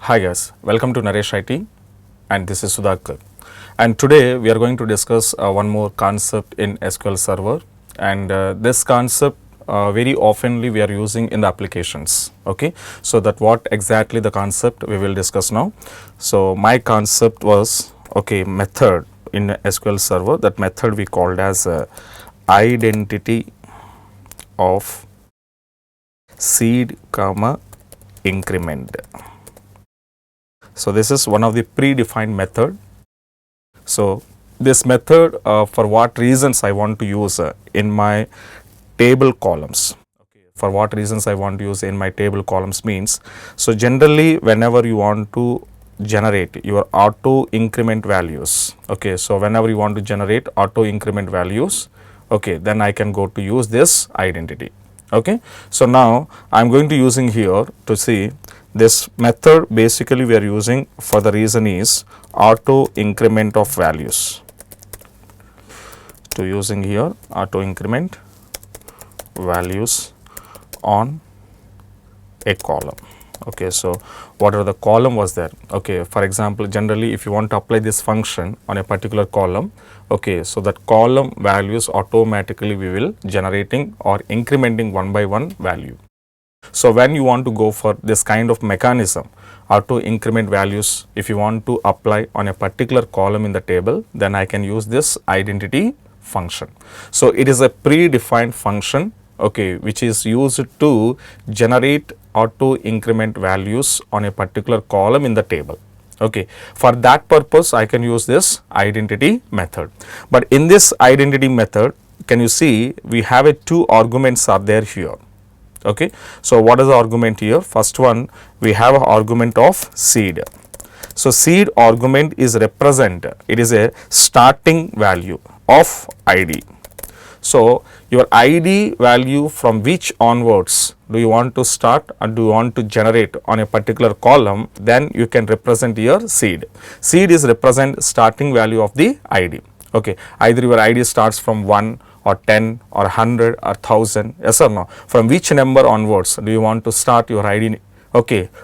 Hi guys, welcome to Naresh IT and this is Sudhakar. And today we are going to discuss one more concept in SQL Server, and this concept very oftenly we are using in the applications. Okay, so that what exactly the concept we will discuss now. So my concept was method in SQL Server. That method we called as identity of seed comma increment. So this is one of the predefined method. So this method for what reasons I want to use in my table columns. For what reasons I want to use in my table columns means, so generally whenever you want to generate your auto increment values, so whenever you want to generate auto increment values, then I can go to use this identity. So now I am going to using here to see this method. Basically we are using for the reason is auto increment of values, to using here auto increment values on a column. So whatever the column was there, for example, generally if you want to apply this function on a particular column, so that column values automatically we will generating or incrementing one by one value. So when you want to go for this kind of mechanism, auto increment values, if you want to apply on a particular column in the table, then I can use this identity function. So it is a predefined function, which is used to generate auto increment values on a particular column in the table. For that purpose I can use this identity method. But in this identity method, can you see we have a two arguments are there here. So what is the argument here? First one, we have an argument of seed. So seed argument is represent, it is a starting value of ID. So your ID value from which onwards do you want to start and do you want to generate on a particular column, then you can represent your seed. Seed is represent starting value of the ID. Either your ID starts from 1 or 10 or 100 or 1000, yes or no, from which number onwards do you want to start your ID.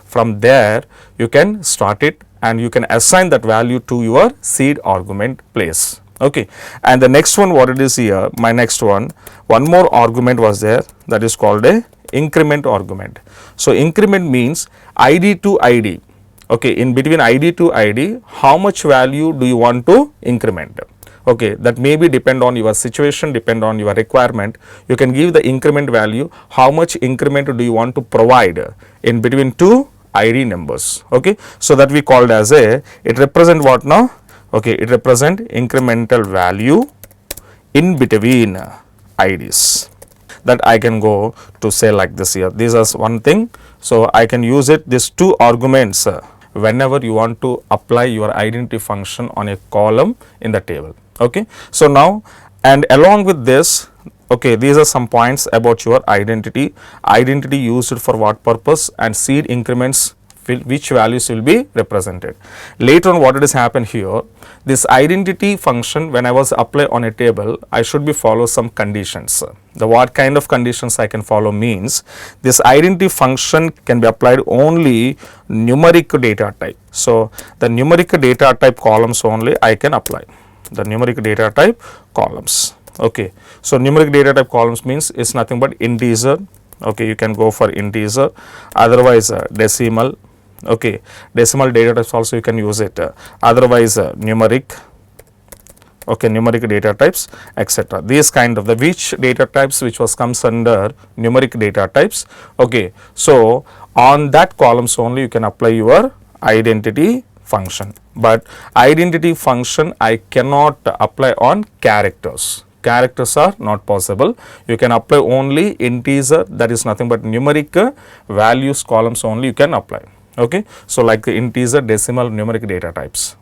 From there you can start it and you can assign that value to your seed argument place. And the next one, what it is here, my next one more argument was there, that is called a increment argument. So increment means ID to ID, in between ID to ID, how much value do you want to increment? That may be depend on your situation, depend on your requirement. You can give the increment value, how much increment do you want to provide in between two ID numbers. So that we called as a, it represent what now? It represent incremental value in between IDs. That I can go to say like this here. This is one thing. So I can use it, these two arguments whenever you want to apply your identity function on a column in the table. So now, and along with this, these are some points about your identity. Identity used for what purpose, and seed increments which values will be represented. Later on what it has happened here, this identity function when I was apply on a table, I should be follow some conditions. The what kind of conditions I can follow means, this identity function can be applied only numeric data type. So the numeric data type columns only I can apply, the numeric data type columns. So numeric data type columns means is nothing but integer. You can go for integer, otherwise decimal. Decimal data types also you can use it, otherwise numeric, numeric data types, etc. These kind of the which data types which was comes under numeric data types. So on that columns only you can apply your identity function, but identity function I cannot apply on characters. Characters are not possible. You can apply only integer, that is nothing but numeric values columns only you can apply. So like the integer, decimal, numeric data types.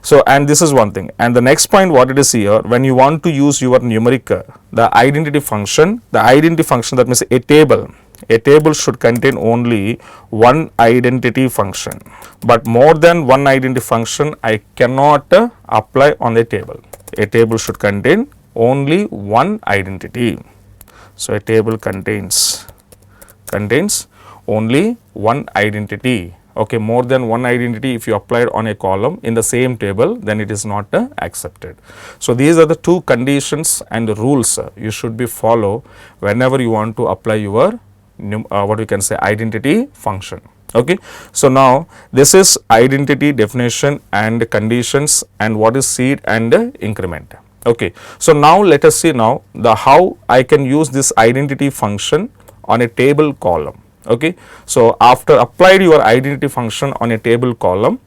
So and this is one thing. And the next point what it is here, when you want to use your numeric, the identity function that means a table should contain only one identity function, but more than one identity function I cannot apply on the table. A table should contain only one identity. So a table contains only one identity. okay, more than one identity if you applied on a column in the same table, then it is not accepted. So, these are the two conditions and the rules you should be follow whenever you want to apply your what we can say identity function. Okay. So, now this is identity definition and conditions and what is seed and increment. Okay. So, now let us see now the how I can use this identity function on a table column. Okay. So, after applied your identity function on a table column,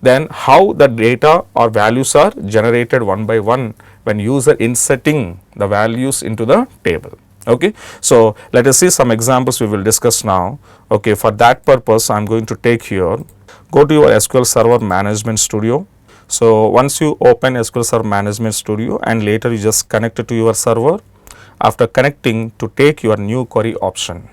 then how the data or values are generated one by one when user inserting the values into the table. Okay. So, let us see some examples we will discuss now. Okay. For that purpose, I am going to take here, go to your SQL Server Management Studio. So, once you open SQL Server Management Studio and later you just connect it to your server, after connecting to take your new query option,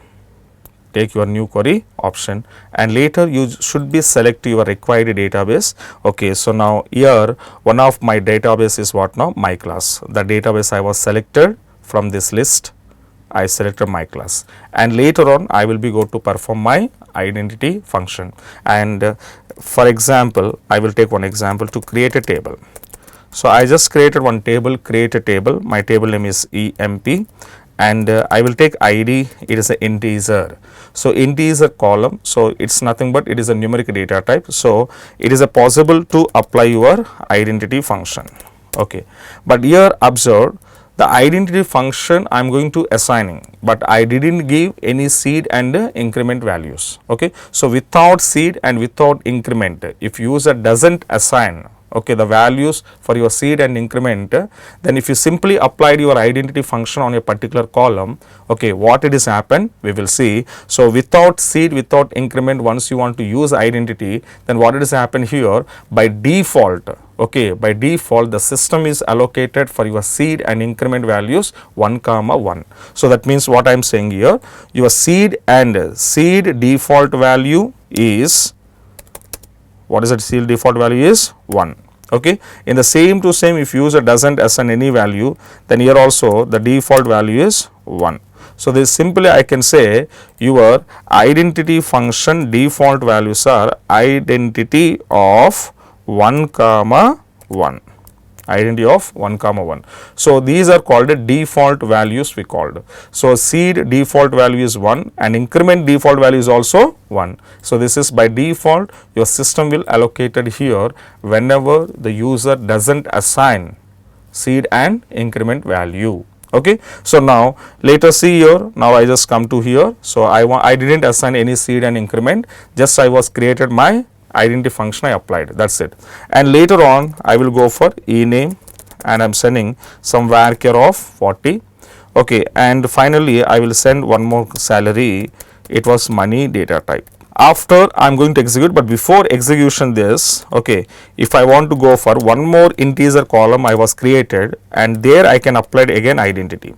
and later you should be select your required database. Okay. So, now here one of my database is what now? My class. The database I was selected from this list, I selected my class, and later on I will be go to perform my identity function. And for example, I will take one example to create a table. So, I just created one table, create a table, my table name is EMP, and I will take ID, it is an integer. So, integer column, so it is nothing but it is a numeric data type. So, it is a possible to apply your identity function. Okay. But here observe, the identity function I am going to assigning, but I did not give any seed and increment values. Okay. So, without seed and without increment, if user does not assign, okay, the values for your seed and increment, then if you simply applied your identity function on a particular column, okay, what it is happened we will see. So, without seed, without increment, once you want to use identity, then what it is happened here by default. Okay, by default the system is allocated for your seed and increment values 1, 1. So, that means what I am saying here, your seed default value is, what is it? Seed default value is 1. Okay. In the same to same, if user does not assign any value, then here also the default value is 1. So, this simply I can say your identity function default values are identity of 1, 1, identity of 1, 1. So, these are called default values we called. So, seed default value is 1 and increment default value is also 1. So, this is by default your system will allocate it here whenever the user does not assign seed and increment value. Okay. So, now let us see here, now I just come to here. So, I did not assign any seed and increment, just I was created my identity function I applied, that is it. And later on I will go for ename and I am sending some varchar of 40. Okay. And finally, I will send one more salary, it was money data type. After I am going to execute, but before execution this, okay, if I want to go for one more integer column I was created and there I can apply again identity.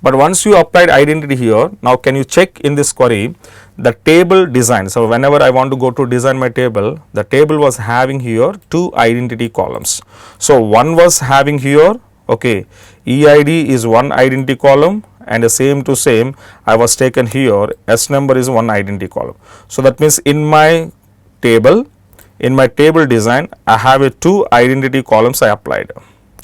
But once you applied identity here, now can you check in this query the table design. So, whenever I want to go to design my table, the table was having here two identity columns. So, one was having here, okay, EID is one identity column and the same to same I was taken here S number is one identity column. So, that means in my table design I have a two identity columns I applied.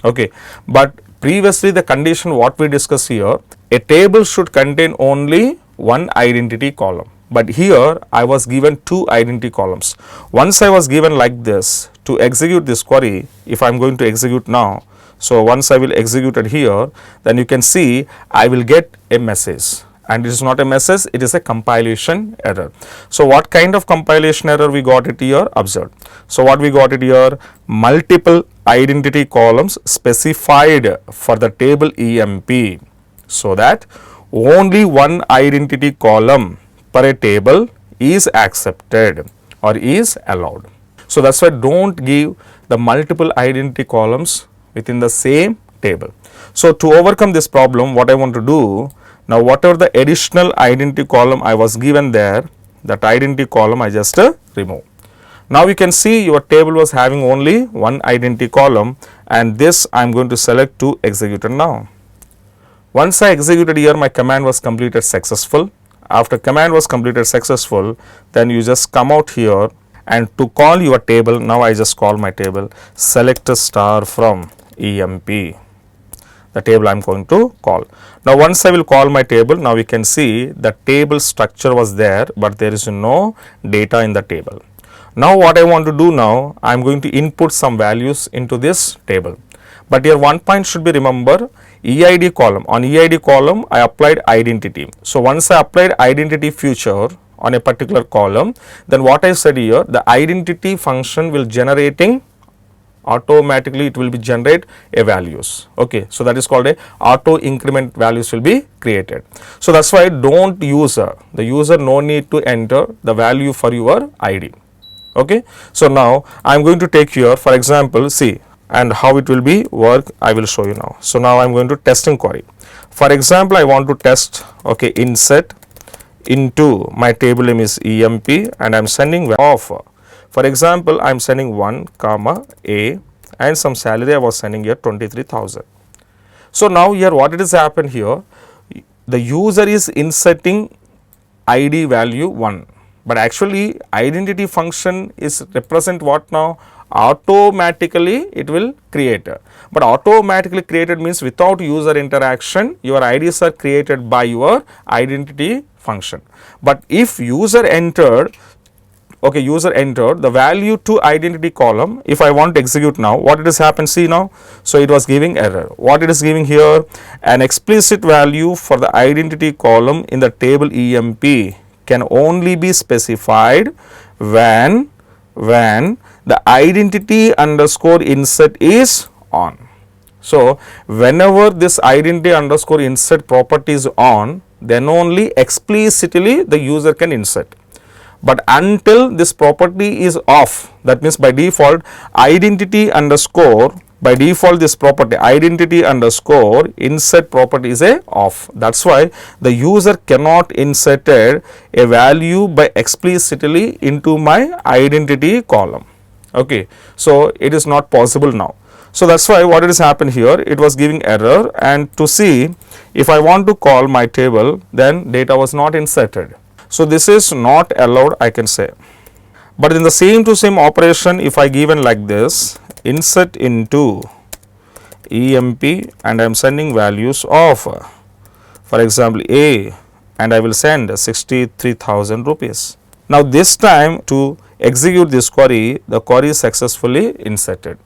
Okay. But previously the condition what we discussed here, a table should contain only one identity column, but here I was given two identity columns. Once I was given like this to execute this query, if I am going to execute now, so once I will execute it here, then you can see I will get a message, and it is not a message, it is a compilation error. So, what kind of compilation error we got it here? Observe. So, what we got it here? Multiple identity columns specified for the table EMP, so that only one identity column per a table is accepted or is allowed. So, that is why do not give the multiple identity columns within the same table. So, to overcome this problem, what I want to do, now whatever the additional identity column I was given there, that identity column I just remove. Now, you can see your table was having only one identity column, and this I am going to select to execute it now. Once I executed here, my command was completed successful. after command was completed successful, then you just come out here, and to call your table, now I just call my table select a star from EMP, the table I am going to call. Now, once I will call my table, now we can see the table structure was there, but there is no data in the table. Now, what I want to do now, I am going to input some values into this table. But here one point should be remember, EID column, on EID column I applied identity. So, once I applied identity feature on a particular column, then what I said here, the identity function will generating automatically, it will be generate a values. Okay. So, that is called a auto increment values will be created. So, that is why don't user, the user no need to enter the value for your ID. Okay. So, now I am going to take here for example, see, and how it will be work I will show you now. So, now I am going to testing query. For example, I want to test, okay, insert into my table name is EMP and I am sending offer. For example, I am sending 1 comma A and some salary I was sending here 23,000. So, now here what it is happened here, the user is inserting ID value 1, but actually identity function is represent what now, automatically it will create, but automatically created means without user interaction your IDs are created by your identity function. But if user entered, okay, user entered the value to identity column, if I want to execute now, what it has happened, see now, so it was giving error. What it is giving here, an explicit value for the identity column in the table EMP can only be specified when the identity underscore insert is on. So, whenever this identity underscore insert property is on, then only explicitly the user can insert. But until this property is off, that means by default identity underscore, by default this property identity underscore insert property is a off. That is why the user cannot insert a value by explicitly into my identity column. Okay. So, it is not possible now. So, that is why what it has happened here, it was giving error, and to see if I want to call my table, then data was not inserted. So, this is not allowed, I can say. But in the same to same operation, if I given like this, insert into EMP and I am sending values of, for example, A, and I will send 63,000 rupees. Now, this time to execute this query, the query is successfully inserted.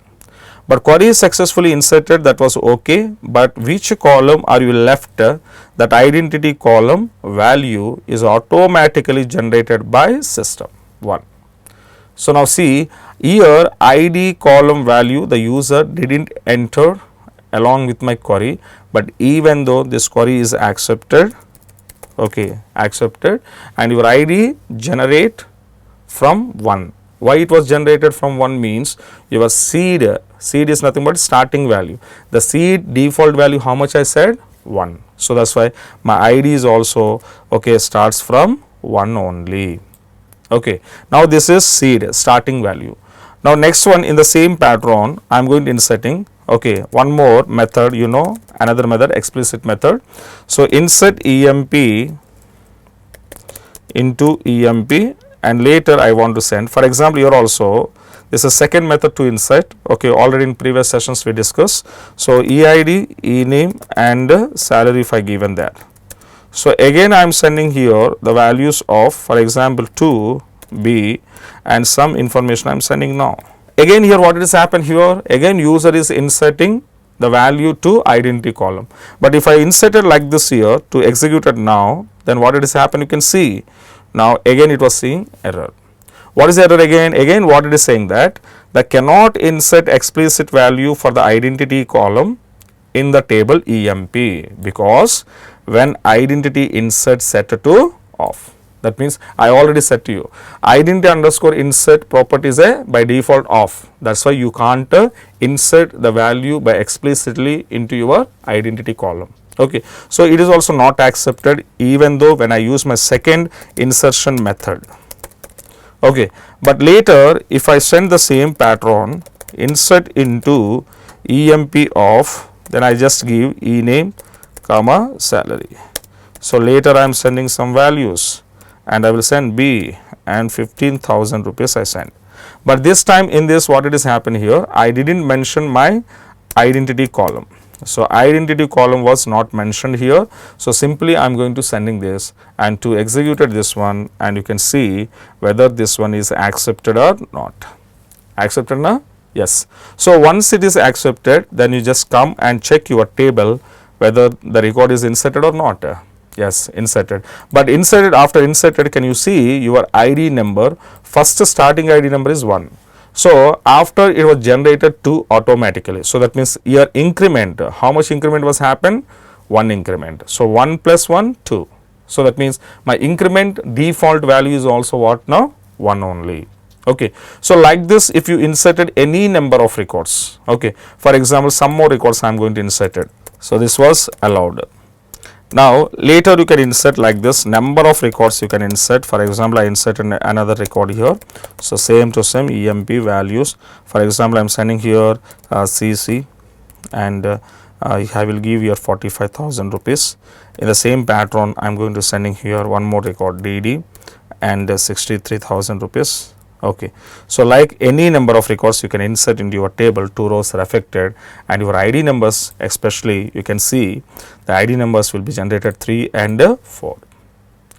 But query is successfully inserted, that was okay, but which column are you left, that identity column value is automatically generated by system 1. So, now see here ID column value the user didn't enter along with my query, but even though this query is accepted, okay, accepted, and your ID generate from 1. Why it was generated from 1 means your seed is nothing but starting value. The seed default value how much I said 1. So, that is why my ID is also okay starts from 1 only. Okay. Now, this is seed starting value. Now, next one in the same pattern I am going to inserting, okay, one more method, you know, another method explicit method. So, insert EMP into EMP and later I want to send, for example, here also this is second method to insert, okay, already in previous sessions we discussed. So, EID, ename and salary if I given that. So, again I am sending here the values of, for example, 2, B and some information I am sending now. Again here what is happened here, again user is inserting the value to identity column. But if I inserted like this here to execute it now, then what it is happened, you can see now again it was seeing error. What is error again? Again what it is saying that cannot insert explicit value for the identity column in the table EMP, because when identity insert set to off. That means I already set to you identity underscore insert property is a by default off. That is why you can't insert the value by explicitly into your identity column. Okay. So, it is also not accepted even though when I use my second insertion method. Okay. But later if I send the same pattern insert into EMP off, then I just give ename comma salary. So later I am sending some values and I will send B and 15,000 rupees I send. But this time in this, what it is happened here, I didn't mention my identity column. So identity column was not mentioned here. So simply I am going to sending this and to executed this one, and you can see whether this one is accepted or not. Accepted now? Yes. So once it is accepted, then you just come and check your table whether the record is inserted or not. Yes, inserted. But inserted, after inserted, can you see your ID number? First starting ID number is 1. So after it was generated 2 automatically. So that means your increment, how much increment was happened? 1 increment. So 1 plus 1, 2. So that means my increment default value is also what now? 1 only. Okay. So like this, if you inserted any number of records, okay, for example, some more records I am going to insert it. So this was allowed. Now later you can insert like this, number of records you can insert. For example, I inserted another record here. So same to same EMP values. For example, I am sending here CC and I will give here 45,000 rupees. In the same pattern, I am going to sending here one more record DD and 63,000 rupees. Okay. So like any number of records you can insert into your table, 2 rows are affected, and your ID numbers, especially you can see the ID numbers will be generated 3 and 4.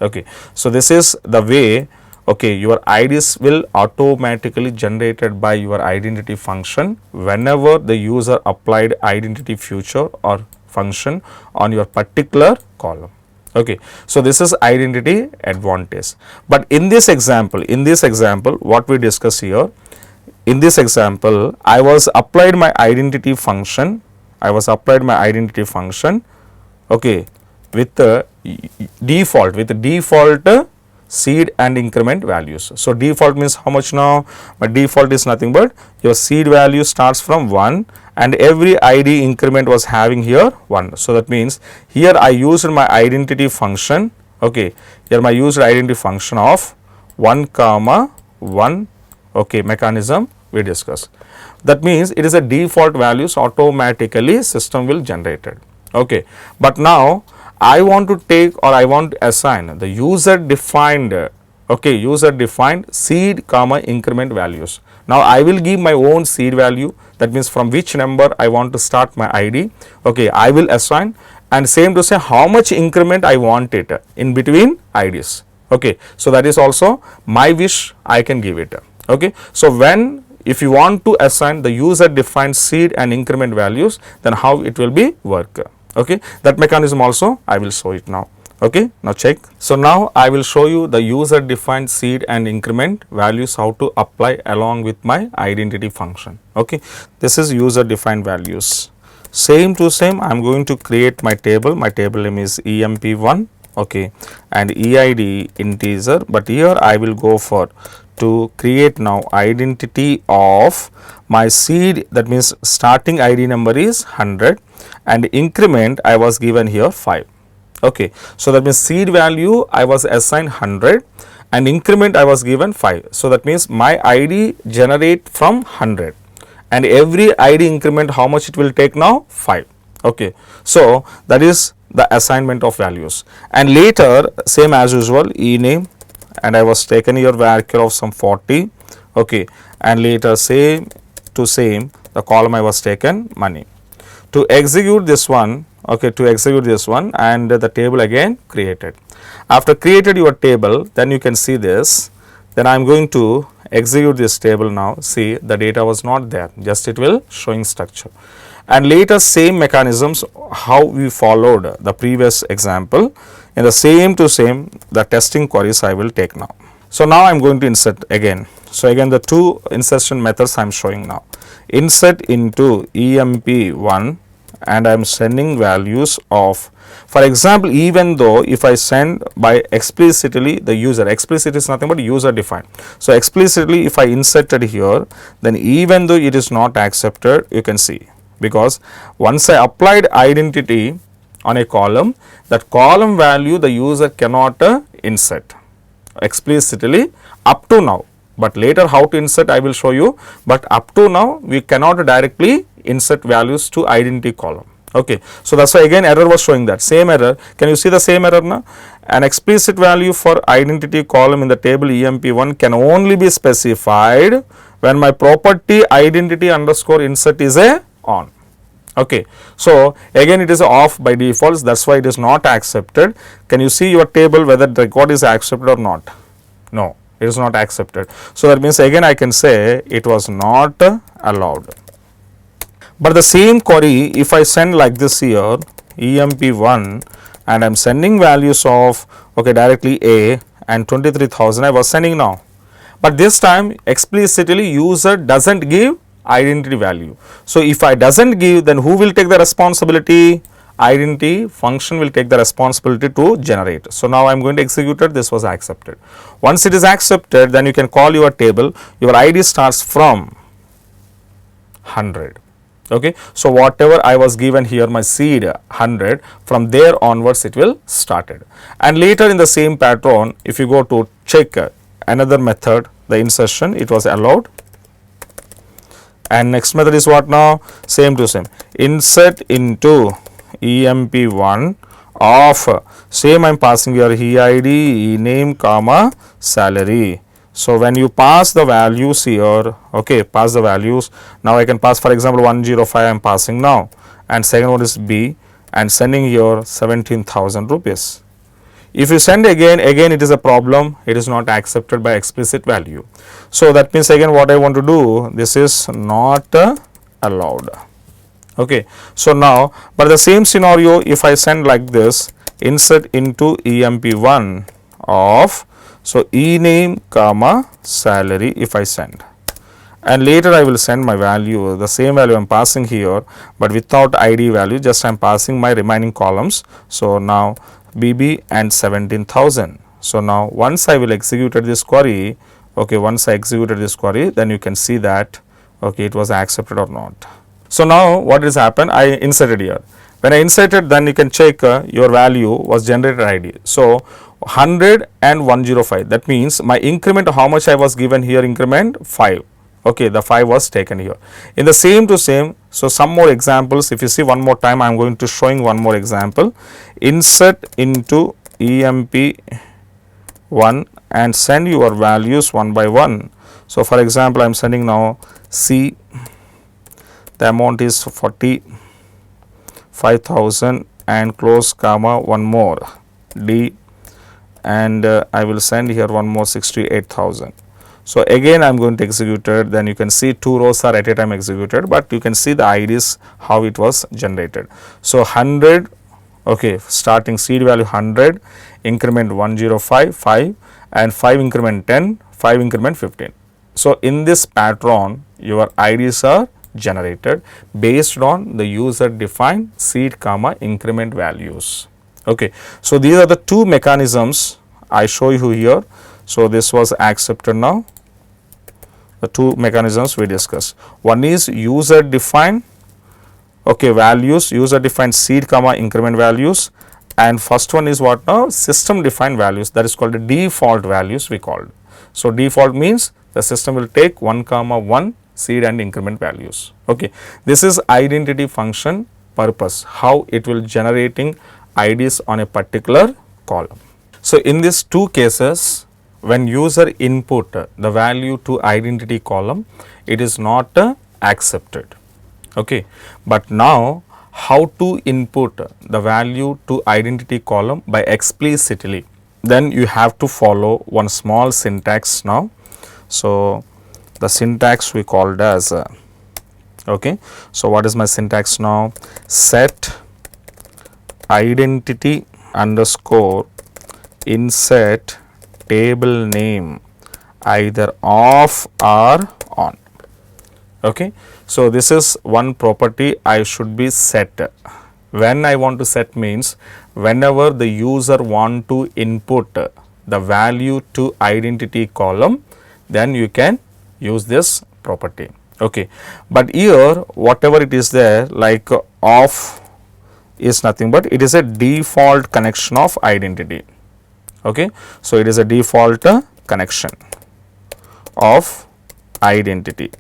Okay. So this is the way, okay, your IDs will automatically generated by your identity function whenever the user applied identity feature or function on your particular column. Okay. So this is identity advantage. But in this example, what we discuss here, in this example, I was applied my identity function, okay, with the default seed and increment values. So default means how much now? My default is nothing but your seed value starts from 1 and every ID increment was having here 1. So that means here I used my identity function, okay, here my used identity function of 1 comma 1, okay, mechanism we discuss. That means it is a default values automatically system will generate it. Okay. But now I want to take or I want to assign the user defined, okay, user defined seed comma increment values. Now I will give my own seed value, that means from which number I want to start my ID, okay, I will assign, and same to say how much increment I want it in between IDs. Okay. So that is also my wish, I can give it. Okay. So when if you want to assign the user defined seed and increment values, then how it will be work. Okay. That mechanism also I will show it now. Okay. Now check. So now I will show you the user defined seed and increment values, how to apply along with my identity function. Okay. This is user defined values. Same to same, I am going to create my table name is EMP1, okay, and EID integer, but here I will go for to create now identity of my seed, that means starting ID number is 100 and increment I was given here 5. Okay. So that means seed value I was assigned 100 and increment I was given 5. So that means my ID generate from 100 and every ID increment how much it will take now? 5. Okay. So that is the assignment of values, and later same as usual e name, and I was taken here varchar of some 40, okay, and later same to same the column I was taken money. To execute this one, okay, to execute this one, and the table again created. After created your table, then you can see this, then I am going to execute this table now. See, the data was not there, just it will showing structure. And later same mechanisms how we followed the previous example, in the same to same the testing queries I will take now. So now I am going to insert again. So again the 2 insertion methods I am showing now. Insert into EMP1 and I am sending values of, for example, even though if I send by explicitly the user, explicit is nothing but user defined. So explicitly if I inserted here, then even though it is not accepted, you can see, because once I applied identity on a column, that column value the user cannot insert explicitly up to now, but later how to insert I will show you, but up to now we cannot directly insert values to identity column. Okay, so that's why again error was showing that same error. Can you see the same error now? An explicit value for identity column in the table emp1 can only be specified when my property identity underscore insert is a on. Okay, so again it is off by default, that's why it is not accepted. Can you see your table whether the record is accepted or not? No, it is not accepted. So that means again I can say it was not allowed. But the same query, if I send like this here, emp1, and I am sending values of directly A and 23,000 I was sending now. But this time explicitly user doesn't give identity value. So if I doesn't give, then who will take the responsibility? Identity function will take the responsibility to generate. So now I am going to execute it. This was accepted. Once it is accepted, then you can call your table. Your ID starts from 100. Okay, so whatever I was given here, my seed 100, from there onwards it will started. And later in the same pattern, if you go to check another method, the insertion, it was allowed. And next method is what now? Same to same, insert into emp1 of same I am passing here eid, ename, comma, salary. So when you pass the values here, okay, pass the values. Now I can pass, for example, 105 I am passing now, and second one is B, and sending here 17,000 rupees. If you send again it is a problem, it is not accepted by explicit value. So that means again what I want to do, this is not allowed. Okay, so now, but the same scenario, if I send like this, insert into emp1 of, so ename, comma, salary, if I send, and later I will send my value, the same value I am passing here, but without ID value, just I am passing my remaining columns. So now BB and 17,000. So now once I will executed this query, okay, once I executed this query, then you can see that, okay, it was accepted or not. So now what has happened, I inserted here. When I inserted, then you can check your value was generated ID. So 100 and 105, that means my increment, how much I was given here, increment 5. Okay, the 5 was taken here. In the same to same, so some more examples, if you see one more time, I am going to showing one more example. Insert into emp1 and send your values one by one. So for example, I am sending now C, the amount is 45,000 and close comma one more, D, and I will send here one more 68,000. So again I am going to execute it, then you can see 2 rows are at a time executed, but you can see the IDs how it was generated. So 100, okay, starting seed value 100, increment 105, 5, and 5 increment 10, 5 increment 15. So in this pattern your IDs are generated based on the user defined seed comma increment values. Okay, so these are the two mechanisms I show you here. So this was accepted now. The two mechanisms we discussed. One is user defined, okay, values, user defined seed comma increment values, and first one is what now? System defined values, that is called the default values we called. So default means the system will take 1 comma 1 seed and increment values. Okay, this is identity function purpose, how it will generating IDs on a particular column. So in these two cases, when user input the value to identity column, it is not accepted. Okay, but now how to input the value to identity column by explicitly, then you have to follow one small syntax now. So the syntax we called as okay, so what is my syntax now? Set identity underscore insert table name either off or on. Okay, so this is one property I should be set. When I want to set means whenever the user want to input the value to identity column, then you can use this property. Okay, but here whatever it is there, like off is nothing but it is a default connection of identity. Okay, so it is a default connection of identity,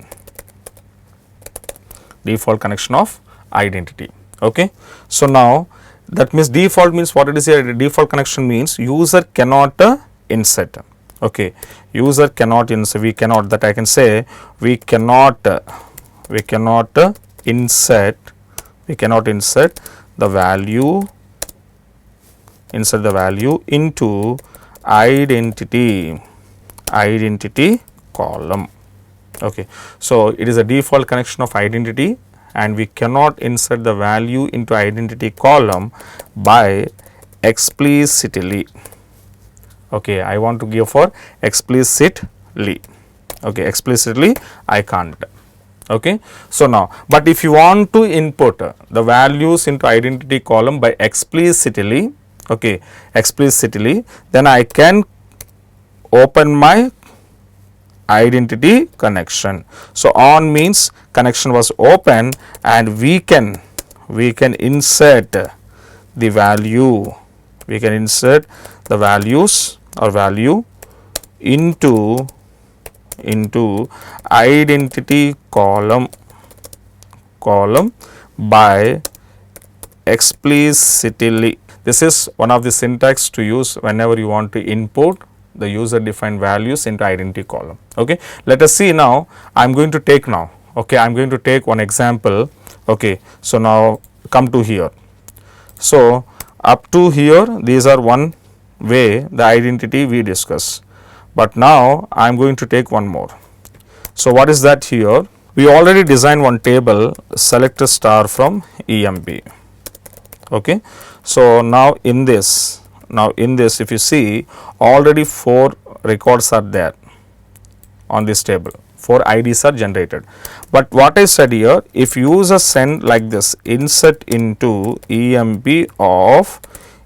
default connection of identity. Okay. So now that means default means what it is here, default connection means user cannot insert. Okay, user cannot insert, we cannot, that I can say we cannot insert the value into identity column. Okay, so it is a default connection of identity and we cannot insert the value into identity column by explicitly. Okay, I want to give for explicitly. Okay, explicitly I can't. Okay, so now, but if you want to input the values into identity column by explicitly, okay, explicitly, then I can open my identity connection. So on means connection was open and we can insert the value, we can insert the values or value into identity column by explicitly. This is one of the syntax to use whenever you want to input the user defined values into identity column. Okay, let us see now. I am going to take now. Okay, I am going to take one example. Okay, so now come to here. So up to here, these are one way the identity we discuss, but now I am going to take one more. So what is that here? We already designed one table, select a star from EMP. Okay, so now in this if you see, already 4 records are there on this table, 4 IDs are generated. But what I said here, if user send like this, insert into EMP of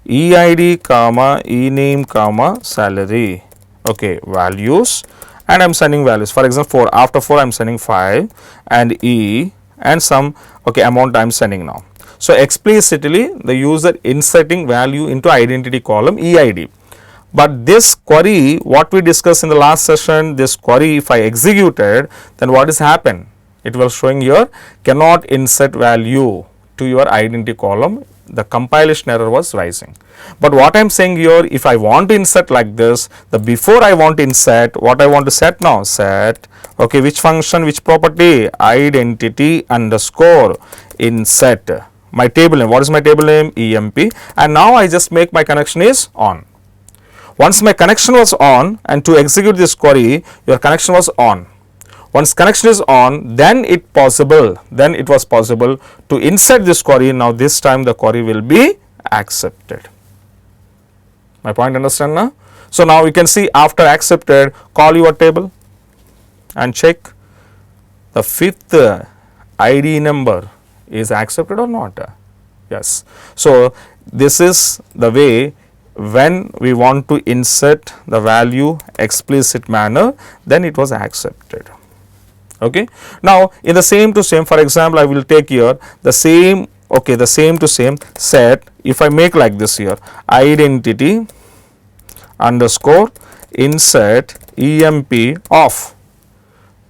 EID comma ename comma salary, okay, values, and I am sending values, for example 4, after 4 I am sending 5 and E and some, okay, amount I am sending now. So explicitly the user inserting value into identity column EID. But this query, what we discussed in the last session, this query if I executed, then what is happened? It was showing here cannot insert value to your identity column, the compilation error was rising. But what I am saying here, if I want to insert like this, the before I want to insert, what I want to set now, set, okay, which function, which property, identity underscore insert. My table name, what is my table name? EMP, and now I just make my connection is on. Once my connection was on, and to execute this query, your connection was on. Once connection is on, then it was possible to insert this query. Now this time the query will be accepted. My point understand now? So now you can see after accepted, call your table and check the 5th ID number is accepted or not. Yes. So this is the way when we want to insert the value explicit manner, then it was accepted. Okay. Now in the same to same, for example, I will take here the same, okay, the same to same set. If I make like this here, identity underscore insert EMP off.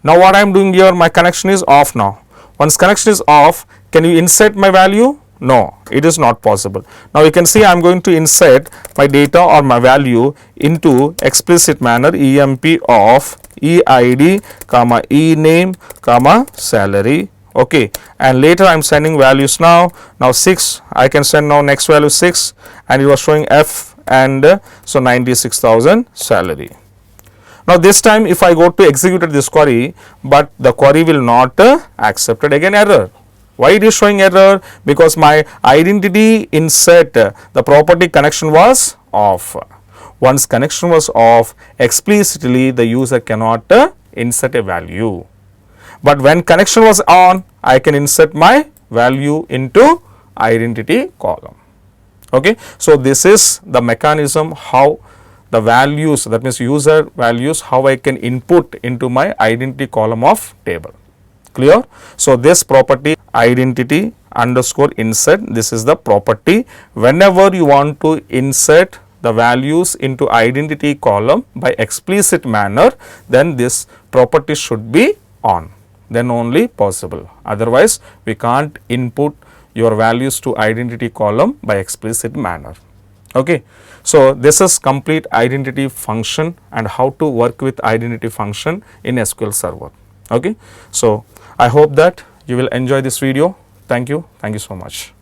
Now what I am doing here, my connection is off now. Once connection is off, can you insert my value? No, it is not possible. Now you can see I am going to insert my data or my value into explicit manner EMP of EID comma ename comma salary. Okay, and later I am sending values now. Now 6, I can send now next value 6, and it was showing F and so 96,000 salary. Now this time if I go to execute this query, but the query will not accepted, again error. Why it is showing error? Because my identity insert the property connection was off. Once connection was off, explicitly the user cannot insert a value. But when connection was on, I can insert my value into identity column. Okay. So this is the mechanism how the values, that means user values, how I can input into my identity column of table. Clear? So this property identity underscore insert, this is the property. Whenever you want to insert the values into identity column by explicit manner, then this property should be on, then only possible. Otherwise we can't input your values to identity column by explicit manner. Okay. So, this is complete identity function and how to work with identity function in SQL Server. Okay. So, I hope that you will enjoy this video. Thank you so much.